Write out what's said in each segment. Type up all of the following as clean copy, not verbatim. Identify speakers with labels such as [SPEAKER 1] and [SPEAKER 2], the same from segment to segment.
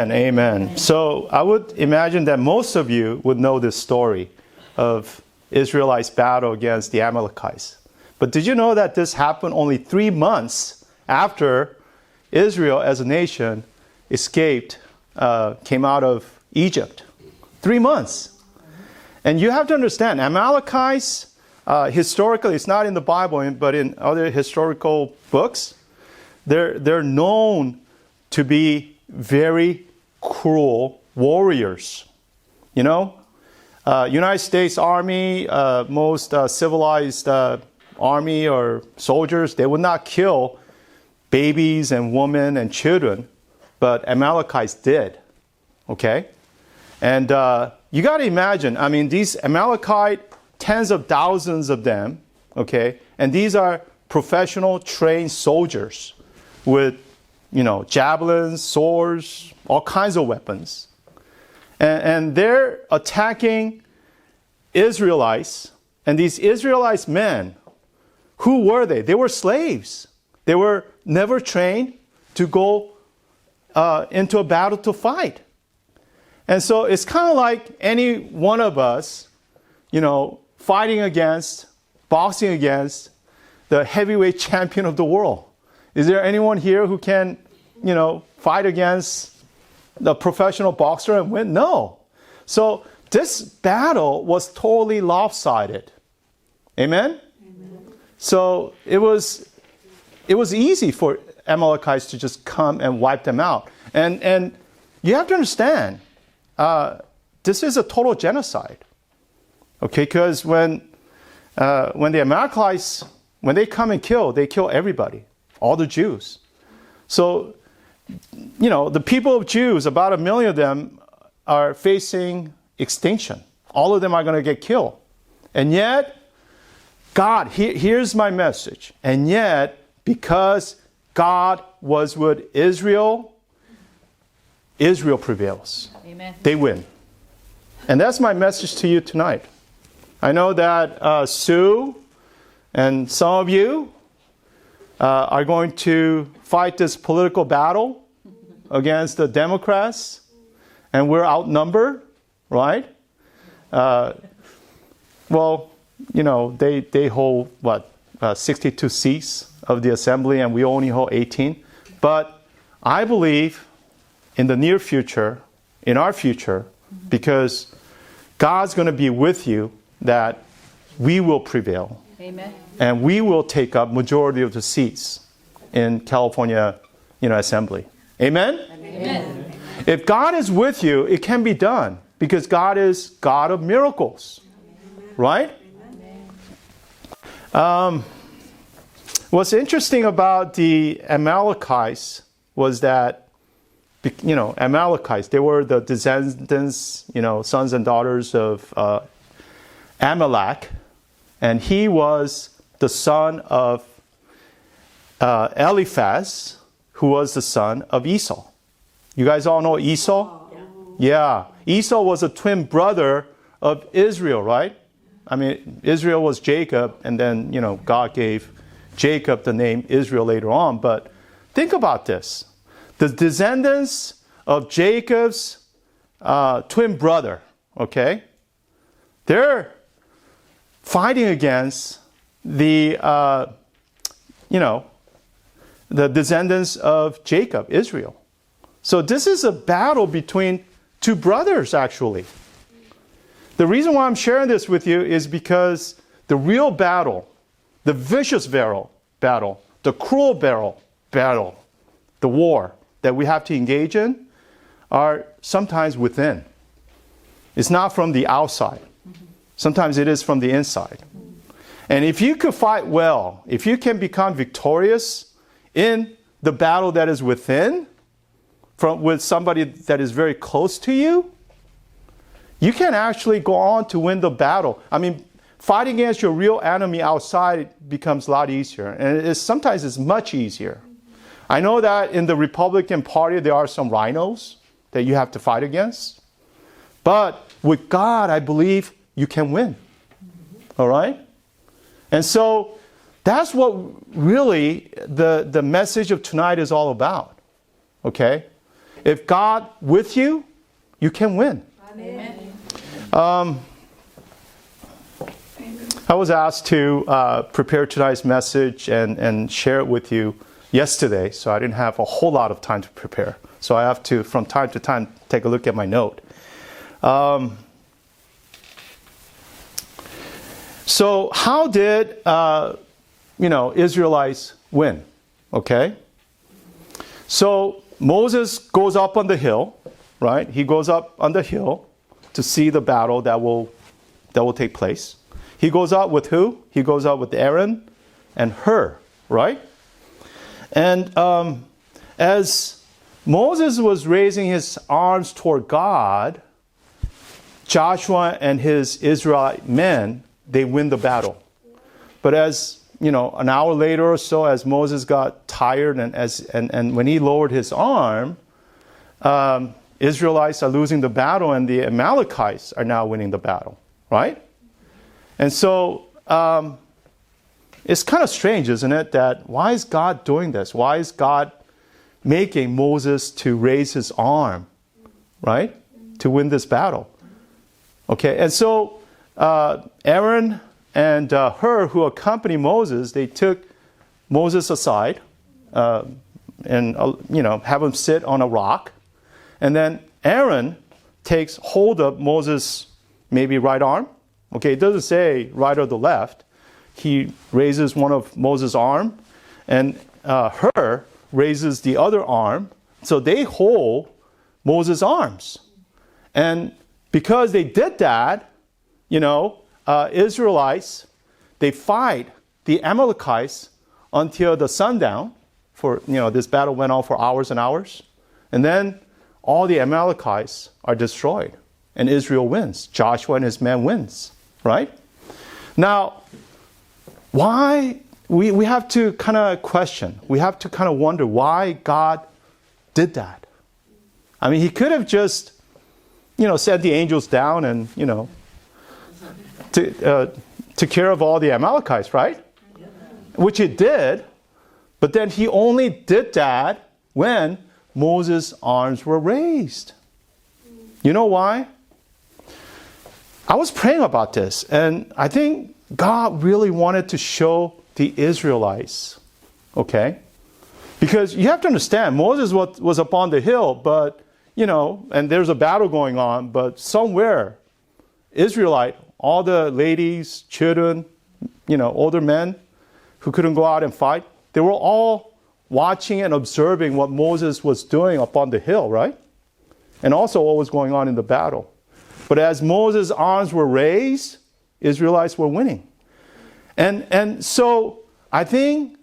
[SPEAKER 1] And amen. So I would imagine that most of you would know this story of Israelites' battle against the Amalekites. But did you know that this happened only 3 months after Israel as a nation came out of Egypt? 3 months. And you have to understand, Amalekites, historically, it's not in the Bible, but in other historical books, they're known to be very cruel warriors. You know, United States Army, most civilized army or soldiers, they would not kill babies and women and children, but Amalekites did. Okay? And you got to imagine, I mean, these Amalekite, tens of thousands of them, okay? And these are professional trained soldiers with, javelins, swords, all kinds of weapons. And they're attacking Israelites. And these Israelite men, who were they? They were slaves. They were never trained to go into a battle to fight. And so it's kind of like any one of us, boxing against the heavyweight champion of the world. Is there anyone here who can, fight against the professional boxer and win? No. So this battle was totally lopsided. Amen? Amen. So it was easy for Amalekites to just come and wipe them out. And you have to understand, this is a total genocide. Okay, because when the Amalekites, when they come and kill, they kill everybody, all the Jews. So, the people of Jews, about 1 million of them, are facing extinction. All of them are going to get killed. And yet, God, here's my message. And yet, because God was with Israel, Israel prevails. Amen. They win. And that's my message to you tonight. I know that Sue and some of you are going to fight this political battle against the Democrats, and we're outnumbered, right? They hold, 62 seats of the assembly, and we only hold 18. But I believe in the near future, in our future, because God's going to be with you, that we will prevail. Amen. And we will take up majority of the seats in California, assembly. Amen? Amen. If God is with you, it can be done because God is God of miracles. Right? What's interesting about the Amalekites was that, Amalekites, they were the descendants, sons and daughters of Amalek, and he was the son of Eliphaz, who was the son of Esau. You guys all know Esau? Yeah. Esau was a twin brother of Israel, right? I mean, Israel was Jacob, and then, God gave Jacob the name Israel later on. But think about this. The descendants of Jacob's twin brother, okay? They're fighting against the descendants of Jacob, Israel. So this is a battle between two brothers, actually. The reason why I'm sharing this with you is because the real battle, the vicious battle, the cruel battle, the war that we have to engage in are sometimes within. It's not from the outside. Sometimes it is from the inside. And if you could fight well, if you can become victorious in the battle that is within, with somebody that is very close to you, you can actually go on to win the battle. I mean, fighting against your real enemy outside becomes a lot easier. And sometimes it's much easier. I know that in the Republican Party, there are some rhinos that you have to fight against. But with God, I believe you can win. All right? And so that's what really the message of tonight is all about. Okay? If God with you, you can win.
[SPEAKER 2] Amen.
[SPEAKER 1] I was asked to prepare tonight's message and share it with you yesterday, so I didn't have a whole lot of time to prepare. So I have to, from time to time, take a look at my note. So how did, Israelites win? Okay? So Moses goes up on the hill, right? He goes up on the hill to see the battle that will take place. He goes out with who? He goes out with Aaron and Hur, right? And as Moses was raising his arms toward God, Joshua and his Israelite men, they win the battle. But as, an hour later or so, as Moses got tired and when he lowered his arm, Israelites are losing the battle and the Amalekites are now winning the battle, right? And so it's kind of strange, isn't it, that why is God doing this? Why is God making Moses to raise his arm, right, to win this battle? Okay, and so Aaron and Hur, who accompany Moses, they took Moses aside and have him sit on a rock. And then Aaron takes hold of Moses' maybe right arm. Okay, it doesn't say right or the left. He raises one of Moses' arm, and Hur raises the other arm. So they hold Moses' arms. And because they did that, Israelites, they fight the Amalekites until the sundown. This battle went on for hours and hours. And then all the Amalekites are destroyed. And Israel wins. Joshua and his men wins. Right? Now, why we have to kind of question. We have to kind of wonder why God did that. I mean, he could have just, sent the angels down and, took care of all the Amalekites, right? Which he did. But then he only did that when Moses' arms were raised. You know why? I was praying about this, and I think God really wanted to show the Israelites, okay? Because you have to understand, Moses was up on the hill, but, and there's a battle going on, but somewhere, Israelite, all the ladies, children, older men who couldn't go out and fight, they were all watching and observing what Moses was doing up on the hill, right? And also what was going on in the battle. But as Moses' arms were raised, Israelites were winning. And so I think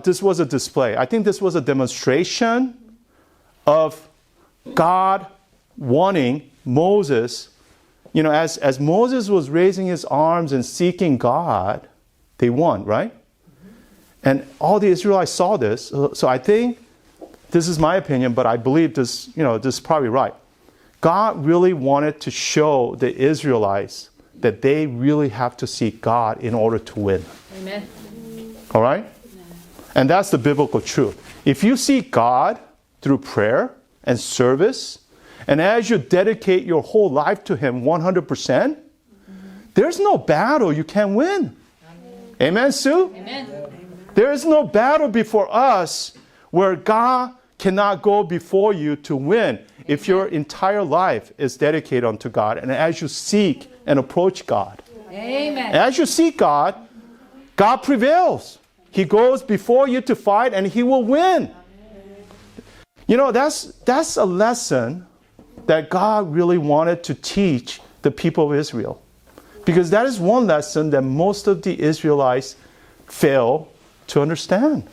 [SPEAKER 1] this was a display. I think this was a demonstration of God wanting Moses, as Moses was raising his arms and seeking God, they won, right? And all the Israelites saw this. So I think, this is my opinion, but I believe this, this is probably right. God really wanted to show the Israelites that they really have to seek God in order to win.
[SPEAKER 2] Amen.
[SPEAKER 1] All right? And that's the biblical truth. If you seek God through prayer and service, and as you dedicate your whole life to Him 100%, there's no battle you can't win. Amen, Sue?
[SPEAKER 2] Amen.
[SPEAKER 1] There is no battle before us where God cannot go before you to win if your entire life is dedicated unto God and as you seek and approach God.
[SPEAKER 2] Amen.
[SPEAKER 1] As you seek God, God prevails. He goes before you to fight and He will win. That's a lesson that God really wanted to teach the people of Israel. Because that is one lesson that most of the Israelites fail to understand.